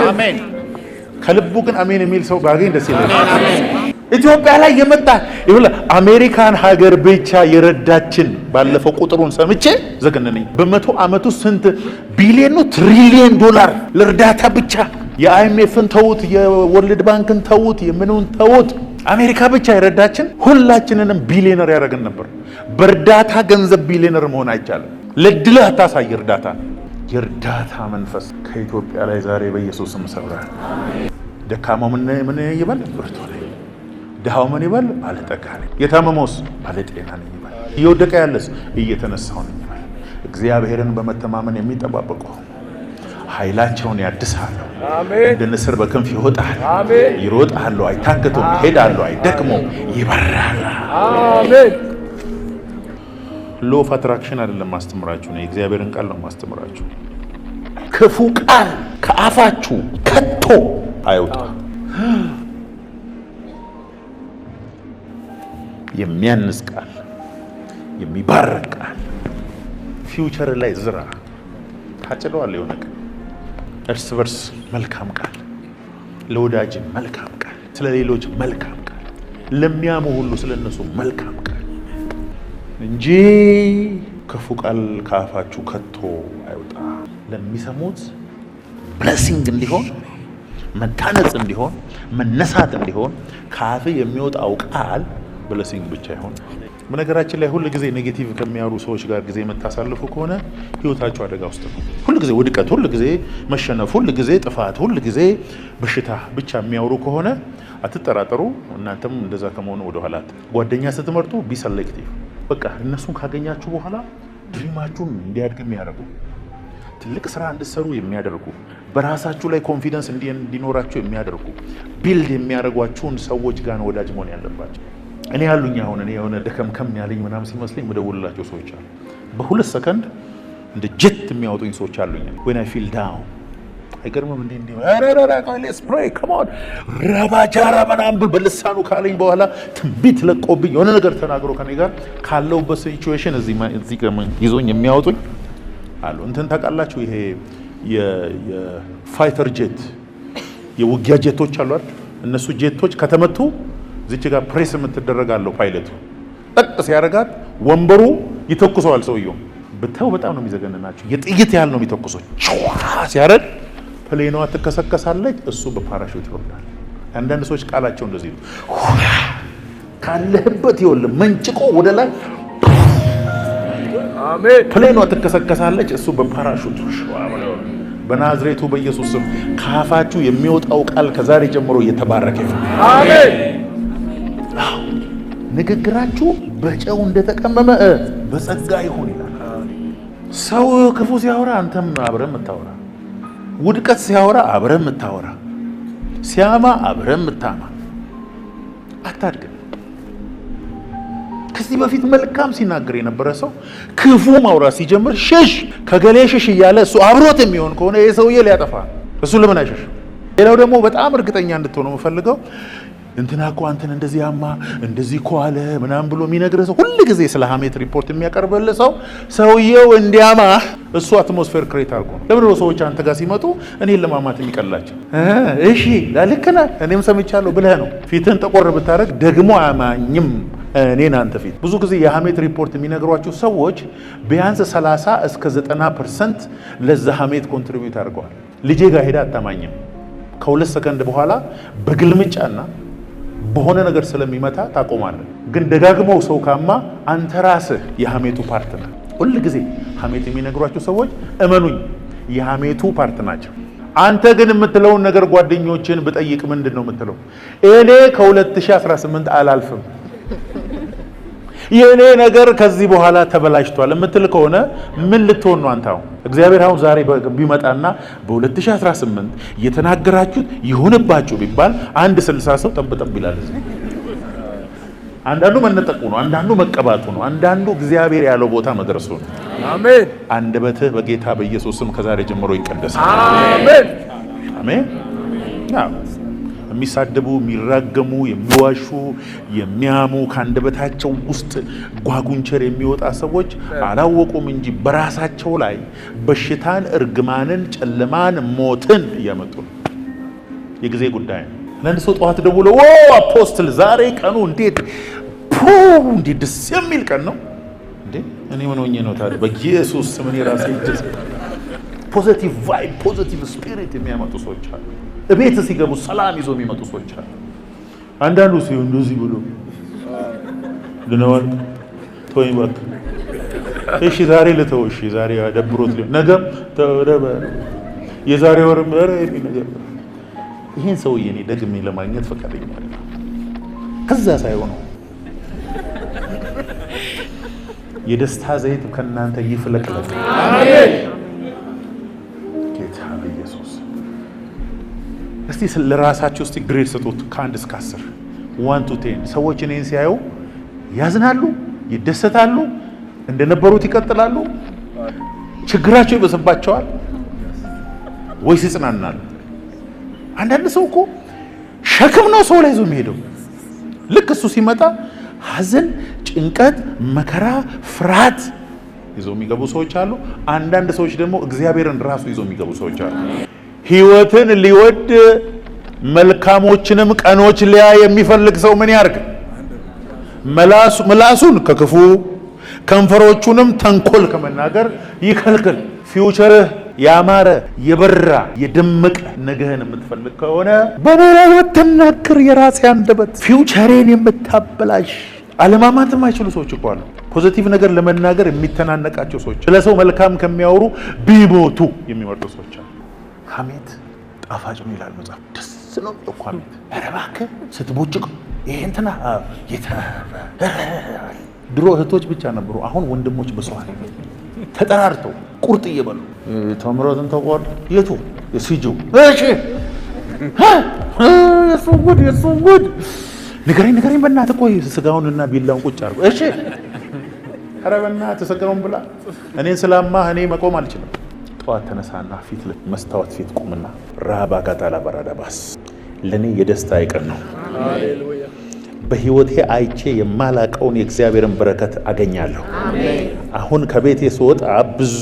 አሜን። ከልቡ ግን አሜን የሚል ሰው ባገኝ ደስ ይላል። ኢትዮጵያ ላይ የመጣ ይሁላ አሜሪካን ሀገር ብቻ የረዳችን ባለፈው ቁጥሩን ሰምቼ ዘገነነኝ። በ100 ዓመቱ ስንት ቢሊዮን ነው ትሪሊየን ዶላር ለእርዳታ ብቻ። የአይኤምኤፍን ተውት፣ የወርልድ ባንክን ተውት፣ የምኑን ተውት። አሜሪካ ብቻ የረዳችን ሁላችንንም ቢሊዮነር ያደረገን ነበር። በእርዳታ ገንዘብ ቢሊዮነር መሆን አይቻልም። ለድለህ አታሳይ እርዳታ። የእርዳታ መንፈስ ከኢትዮጵያ ላይ ዛሬ በኢየሱስ ስም ሰብራል። ደካማው ምን ይበል? ብርቱ ነኝ። ድሃው ምን ይበል? ባለጠጋ ነኝ። የታመመውስ ባለጤና ነኝ ይበል። እየወደቀ ያለስ እየተነሳው ነኝ ይበል። እግዚአብሔርን በመተማመን የሚጠባበቁ ኃይላቸውን ያድሳሉ። እንደ ንስር በክንፍ ይወጣሉ። ይሮጣሉ፣ አይታክቱም፣ ይሄዳሉ፣ አይደክሙም፣ ይበራሉ። አሜን። ሎ ኦፍ አትራክሽን አይደለም ማስተምራችሁ ነው፣ የእግዚአብሔርን ቃል ነው ማስተምራችሁ። ክፉ ቃል ከአፋችሁ ከቶ አይውጣ። የሚያንስ ቃል፣ የሚባርክ ቃል ፊውቸር ላይ ዝራ። ታጭደዋለህ የሆነ ቀን። እርስ በርስ መልካም ቃል፣ ለወዳጅ መልካም ቃል፣ ስለ ሌሎች መልካም ቃል፣ ለሚያሙ ሁሉ ስለ እነሱ መልካም ቃል እንጂ ክፉ ቃል ከአፋችሁ ከቶ አይውጣ። ለሚሰሙት ብለሲንግ እንዲሆን፣ መታነጽ እንዲሆን፣ መነሳት እንዲሆን ከአፍ የሚወጣው ቃል ብለሲንግ ብቻ ይሆን። በነገራችን ላይ ሁሉ ጊዜ ኔጌቲቭ ከሚያወሩ ሰዎች ጋር ጊዜ የምታሳልፉ ከሆነ ህይወታችሁ አደጋ ውስጥ ነው። ሁሉ ጊዜ ውድቀት፣ ሁሉ ጊዜ መሸነፍ፣ ሁሉ ጊዜ ጥፋት፣ ሁሉ ጊዜ በሽታ ብቻ የሚያወሩ ከሆነ አትጠራጠሩ፣ እናንተም እንደዛ ከመሆኑ ወደ ኋላ። ጓደኛ ስትመርጡ ቢ ሰሌክቲቭ። በቃ እነሱን ካገኛችሁ በኋላ ድሪማችሁን እንዲያድግ የሚያደርጉ ትልቅ ስራ እንድትሰሩ የሚያደርጉ በራሳችሁ ላይ ኮንፊደንስ እንዲኖራችሁ የሚያደርጉ ቢልድ የሚያደርጓችሁን ሰዎች ጋር ወዳጅ መሆን ያለባቸው። እኔ ያሉኝ አሁን እኔ የሆነ ደከምከም ያለኝ ምናምን ሲመስለኝ መደውልላቸው ሰዎች አሉ። በሁለት ሰከንድ እንደ ጀት የሚያወጡኝ ሰዎች አሉኝ። when I feel down አይገርምም እንዴ let's pray come on ረባጃራ ምናምን በልሳኑ ካለኝ በኋላ ትንቢት ለቆብኝ የሆነ ነገር ተናግሮ ከኔ ጋር ካለውበት ሲቹዌሽን እዚህ ጋር ይዞኝ የሚያወጡኝ አሉ። እንትን ታውቃላችሁ ይሄ የፋይተር ጄት የውጊያ ጄቶች አሉ አይደል? እነሱ ጄቶች ከተመቱ እዚች ጋር ፕሬስ የምትደረጋለው ፓይለቱ ጠቅ ሲያደርጋት ወንበሩ ይተኩሰዋል። ሰውየው ብታው በጣም ነው የሚዘገንናቸው። የጥይት ያህል ነው የሚተኩሰው። ሲያረድ ፕሌኗ ትከሰከሳለች፣ እሱ በፓራሹት ይወርዳል። አንዳንድ ሰዎች ቃላቸው እንደዚህ ነው። ካለህበት ይወል መንጭቆ ወደ ላይ አሜን። ፕሌኗ ትከሰከሳለች፣ እሱ በፓራሹት በናዝሬቱ በኢየሱስ ስም ካፋችሁ የሚወጣው ቃል ከዛሬ ጀምሮ እየተባረከ ይሁን። አሜን። ንግግራችሁ በጨው እንደተቀመመ በጸጋ ይሁን ይላል። ሰው ክፉ ሲያወራ አንተም አብረህ የምታወራ፣ ውድቀት ሲያወራ አብረህ የምታወራ፣ ሲያማ አብረህ የምታማ አታድግም። ከዚህ በፊት መልካም ሲናገር የነበረ ሰው ክፉ ማውራት ሲጀምር ሽሽ ከገሌ ሽሽ እያለ እሱ አብሮት የሚሆን ከሆነ ይሄ ሰውዬ ሊያጠፋ እሱ ለምን አይሸሽ? ሌላው ደግሞ በጣም እርግጠኛ እንድትሆኑ የምፈልገው እንትና እኮ አንተን እንደዚህ ያማ እንደዚህ እኮ አለ ምናምን ብሎ የሚነግርህ ሰው ሁሉ ጊዜ ስለ ሀሜት ሪፖርት የሚያቀርብልህ ሰው ሰውየው እንዲያማ እሱ አትሞስፌር ክሬት አድርጎ ነው። ለምን ነው ሰዎች አንተ ጋር ሲመጡ እኔን ለማማት የሚቀላቸው? እሺ ልክ ነህ እኔም ሰምቻለሁ ብለህ ነው። ፊትህን ጠቆር ብታደርግ ደግሞ አያማኝም እኔን አንተ ፊት። ብዙ ጊዜ የሀሜት ሪፖርት የሚነግሯቸው ሰዎች ቢያንስ 30 እስከ 90% ለዛ ሀሜት ኮንትሪቢዩት አድርገዋል። ልጄ ጋር ሄዳ አታማኝም። ከሁለት ሰከንድ በኋላ በግልምጫና በሆነ ነገር ስለሚመታ ታቆማለህ። ግን ደጋግመው ሰው ካማ አንተ ራስህ የሀሜቱ ፓርት ነህ። ሁል ጊዜ ሀሜት የሚነግሯቸው ሰዎች እመኑኝ የሀሜቱ ፓርት ናቸው። አንተ ግን የምትለውን ነገር ጓደኞችን ብጠይቅ ምንድን ነው የምትለው? እኔ ከ2018 አላልፍም፣ የእኔ ነገር ከዚህ በኋላ ተበላሽቷል የምትል ከሆነ ምን ልትሆን ነው አንተ? አሁን እግዚአብሔር አሁን ዛሬ ቢመጣና በ2018 እየተናገራችሁት ይሁንባችሁ ቢባል አንድ 60 ሰው ጠብጠብ ይላል። አንዳንዱ መነጠቁ ነው፣ አንዳንዱ መቀባቱ ነው፣ አንዳንዱ እግዚአብሔር ያለው ቦታ መድረሱ ነው። አሜን። አንደበትህ በጌታ በኢየሱስ ስም ከዛሬ ጀምሮ ይቀደሳል። አሜን አሜን። የሚሳደቡ የሚራገሙ የሚዋሹ የሚያሙ ከአንደበታቸው ውስጥ ጓጉንቸር የሚወጣ ሰዎች አላወቁም እንጂ በራሳቸው ላይ በሽታን፣ እርግማንን፣ ጨለማን፣ ሞትን እያመጡ ነው። የጊዜ ጉዳይ ነው። አንድ ሰው ጠዋት ደውሎ አፖስትል ዛሬ ቀኑ እንዴት ደስ የሚል ቀን ነው እንዴ! እኔ ምን ሆኜ ነው ታዲያ? በኢየሱስ ስም እኔ ራሴ ፖዚቲቭ ቫይብ ፖዚቲቭ ስፒሪት የሚያመጡ ሰዎች አሉ። እቤት ሲገቡ ሰላም ይዞ የሚመጡ ሰዎች አሉ። አንዳንዱ ሲሆን እንደዚህ ብሎ ለነዋል ተወኝ እባክህ፣ እሺ ዛሬ ልተው፣ እሺ ዛሬ ደብሮት ሊሆን ነገም ተረበ የዛሬ ወርም የሚል ነገር። ይሄን ሰውዬ እኔ ደግሜ ለማግኘት ፈቃደኛ ነኝ። ከዛ ሳይሆን የደስታ ዘይት ከእናንተ ይፍለቅለቅ። አሜን። ጌታ በኢየሱስ እስቲ ለራሳችሁ እስቲ ግሬድ ሰጡት ከ1 እስከ 10 1 to 10። ሰዎች እኔን ሲያዩ ያዝናሉ፣ ይደሰታሉ፣ እንደነበሩት ይቀጥላሉ፣ ችግራቸው ይበስባቸዋል ወይስ ይጽናናሉ? አንዳንድ ሰው እኮ ሸክም ነው ሰው ላይ ይዞ የሚሄደው። ልክ እሱ ሲመጣ ሐዘን፣ ጭንቀት፣ መከራ፣ ፍርሃት ይዞ የሚገቡ ሰዎች አሉ። አንዳንድ ሰዎች ደግሞ እግዚአብሔርን ራሱ ይዞ የሚገቡ ሰዎች አሉ። ሕይወትን ሊወድ መልካሞችንም ቀኖች ሊያይ የሚፈልግ ሰው ምን ያርግ? ምላሱን ከክፉ ከንፈሮቹንም ተንኮል ከመናገር ይከልክል። ፊውቸርህ ያማረ የበራ የደመቀ ነገህን የምትፈልግ ከሆነ በኔ ላይ የምትናገር የራሴ አንደበት ፊውቸሬን የምታበላሽ አለማማት የማይችሉ ሰዎች እኮ አሉ። ፖዚቲቭ ነገር ለመናገር የሚተናነቃቸው ሰዎች፣ ስለ ሰው መልካም ከሚያወሩ ቢሞቱ የሚመርጡ ሰዎች አሉ። ሐሜት ጣፋጭ ነው ይላል መጽሐፍ። ደስ ነው እኮ ሐሜት። ኧረ እባክህ ስትቦጭቅ ይሄ እንትና ድሮ እህቶች ብቻ ነበሩ፣ አሁን ወንድሞች በሰዋል። ተጠራርተው ቁርጥ እየበሉ ተምሮትን ተቆር የቱ የሲጁ እሺ የሱ ጉድ ንገረኝ በእናትህ ቆይ ስጋውንና ቢላውን ቁጭ አድርጎ እሺ ኧረ በእናትህ ስጋውን ብላ እኔን ስላማህ እኔ መቆም አልችልም። ጠዋት ተነሳና ፊት መስታወት ፊት ቁምና ራባ ጋጣላ በራዳባስ ለኔ የደስታ ቀን ነው። ሃሌሉያ በህይወቴ አይቼ የማላቀውን የእግዚአብሔርን በረከት አገኛለሁ። አሜን። አሁን ከቤቴ ስወጣ ብዙ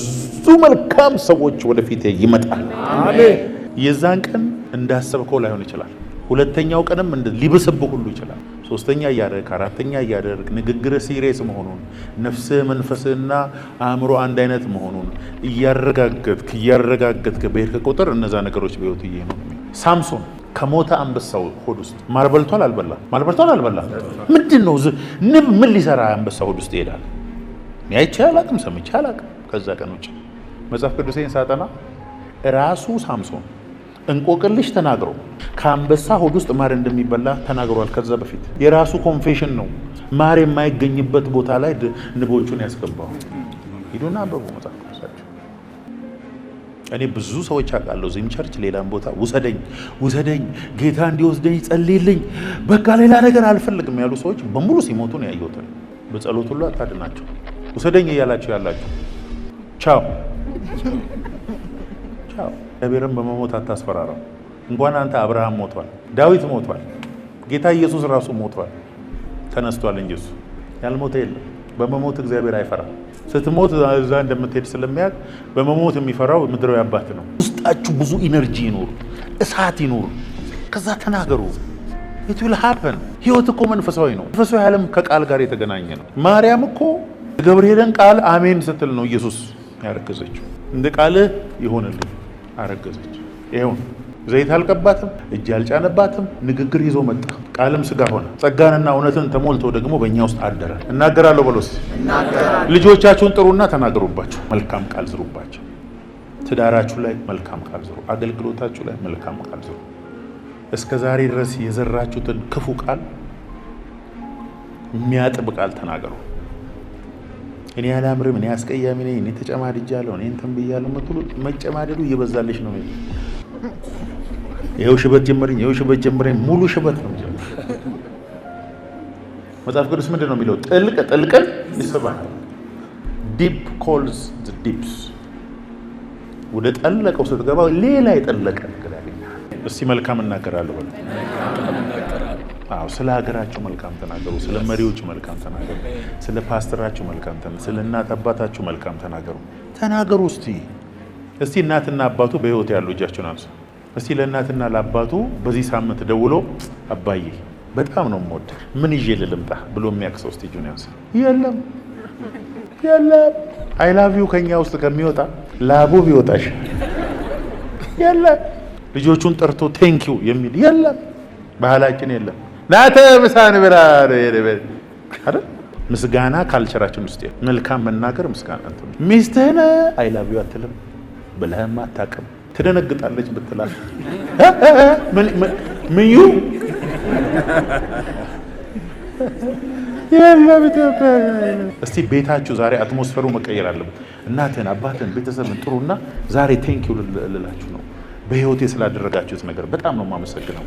መልካም ሰዎች ወደፊቴ ይመጣል። አሜን። የዛን ቀን እንዳሰብከው ላይሆን ይችላል። ሁለተኛው ቀንም ሊብስብህ ሁሉ ይችላል። ሶስተኛ እያደረግ አራተኛ እያደረግ ንግግር ሲሪየስ መሆኑን ነፍስህ መንፈስህና አእምሮ አንድ አይነት መሆኑን እያረጋገጥክ በሄድክ ቁጥር እነዛ ነገሮች በህይወት ይሄኑ። ሳምሶን ከሞተ አንበሳው ሆድ ውስጥ ማር በልቷል አልበላም? ምንድነው ንብ ምን ሊሰራ አንበሳ ሆድ ውስጥ ይሄዳል? ያይቼ አላቅም ሰምቼ አላቅም። ከዛ ቀን ውጭ መጽሐፍ ቅዱሴን ሳጠና ራሱ ሳምሶን እንቆቅልሽ ተናግሮ ከአንበሳ ሆድ ውስጥ ማር እንደሚበላ ተናግሯል። ከዛ በፊት የራሱ ኮንፌሽን ነው። ማር የማይገኝበት ቦታ ላይ ንቦቹን ያስገባው። ሂዱና አንብቡ መጽሐፍ ቅዱሳችሁ። እኔ ብዙ ሰዎች አውቃለሁ እዚህም ቸርች ሌላም ቦታ ውሰደኝ ጌታ እንዲወስደኝ ጸልይልኝ በቃ ሌላ ነገር አልፈልግም ያሉ ሰዎች በሙሉ ሲሞቱ ነው ያየሁት። በጸሎት ሁሉ አታድናቸው። ውሰደኝ እያላችሁ ያላችሁ ቻው። እግዚአብሔርን በመሞት አታስፈራራው። እንኳን አንተ አብርሃም ሞቷል፣ ዳዊት ሞቷል፣ ጌታ ኢየሱስ ራሱ ሞቷል፣ ተነስቷል እንጂ እሱ ያልሞተ የለም። በመሞት እግዚአብሔር አይፈራም። ስትሞት እዛ እንደምትሄድ ስለሚያውቅ በመሞት የሚፈራው ምድራዊ አባት ነው። ውስጣችሁ ብዙ ኢነርጂ ይኑር፣ እሳት ይኑር። ከዛ ተናገሩ። it will happen። ህይወት እኮ መንፈሳዊ ነው። መንፈሳዊ ዓለም ከቃል ጋር የተገናኘ ነው። ማርያም እኮ ገብርኤልን ቃል አሜን ስትል ነው ኢየሱስ ያረገዘችው። እንደ ቃልህ ይሆንልኝ አረገዘች። ይሁን ዘይት አልቀባትም፣ እጅ አልጫነባትም። ንግግር ይዞ መጣ፣ ቃልም ስጋ ሆነ፣ ጸጋንና እውነትን ተሞልቶ ደግሞ በእኛ ውስጥ አደረ። እናገራለሁ በሎስ ልጆቻችሁን ጥሩና ተናገሩባቸው፣ መልካም ቃል ዝሩባቸው። ትዳራችሁ ላይ መልካም ቃል ዝሩ፣ አገልግሎታችሁ ላይ መልካም ቃል ዝሩ። እስከ ዛሬ ድረስ የዘራችሁትን ክፉ ቃል የሚያጥብ ቃል ተናገሩ። እኔ አላምርም፣ እኔ አስቀያሚ ነኝ፣ እኔ ተጨማድጃለሁ፣ እኔ እንትን ብያለሁ የምትሉ መጨማደዱ እየበዛልሽ ነው። ይኸው ሽበት ጀመረኝ፣ ሙሉ ሽበት ነው። መጽሐፍ ቅዱስ ምንድን ነው የሚለው? ጥልቅን ይስባል። ዲፕ ኮልስ ዲፕስ። ወደ ጠለቀው ስትገባ ሌላ የጠለቀ ነገር ያገኛል። እስቲ መልካም እናገራለሁ። አዎ፣ ስለ ሀገራችሁ መልካም ተናገሩ። ስለ መሪዎች መልካም ተናገሩ። ስለ ፓስተራችሁ መልካም ተናገሩ። ስለ እናት አባታችሁ መልካም ተናገሩ። እስቲ እናትና አባቱ በህይወት ያሉ እጃችሁን አንሱ። እስቲ ለእናትና ለአባቱ በዚህ ሳምንት ደውሎ አባዬ በጣም ነው የምወድ፣ ምን ይዤ ልምጣ ብሎ የሚያክሰው እስቲ እጁን ያንሳ። የለም አይ ላቭ ዩ ከኛ ውስጥ ከሚወጣ ላቡ ቢወጣሽ የለም። ልጆቹን ጠርቶ ቴንክ ዩ የሚል የለም። ባህላችን የለም። ናተ ምሳን ብራ አይደል? ምስጋና ካልቸራችን ውስጥ መልካም መናገር ምስጋና እንትን። ሚስትህን አይ ላቭ ዩ አትልም ብለህም አታውቅም። ትደነግጣለች ብትላት ምን ዩ እስቲ ቤታችሁ ዛሬ አትሞስፈሩ መቀየር አለበት። እናትህን አባትህን ቤተሰብን ጥሩና ዛሬ ቴንክ ዩ ልላችሁ ነው። በህይወቴ ስላደረጋችሁት ነገር በጣም ነው የማመሰግነው።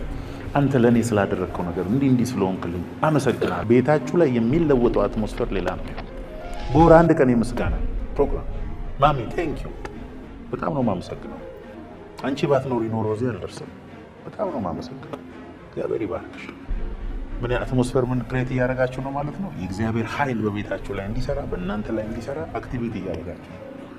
አንተ ለእኔ ስላደረግከው ነገር እንዲህ ስለሆንክልኝ አመሰግናለሁ። ቤታችሁ ላይ የሚለወጠው አትሞስፈር ሌላ ነው። በወር አንድ ቀን የምስጋና ፕሮግራም ማሚ ቴንክ ዩ በጣም ነው የማመሰግነው። አንቺ ባትኖሪ ኖሮ እዚህ አልደርስም። በጣም ነው የማመሰግነው። እግዚአብሔር ይባርክሽ። ምን አትሞስፈር ምን ክሬት እያደረጋችሁ ነው ማለት ነው። የእግዚአብሔር ኃይል በቤታችሁ ላይ እንዲሰራ በእናንተ ላይ እንዲሰራ አክቲቪቲ እያደረጋችሁ ነው።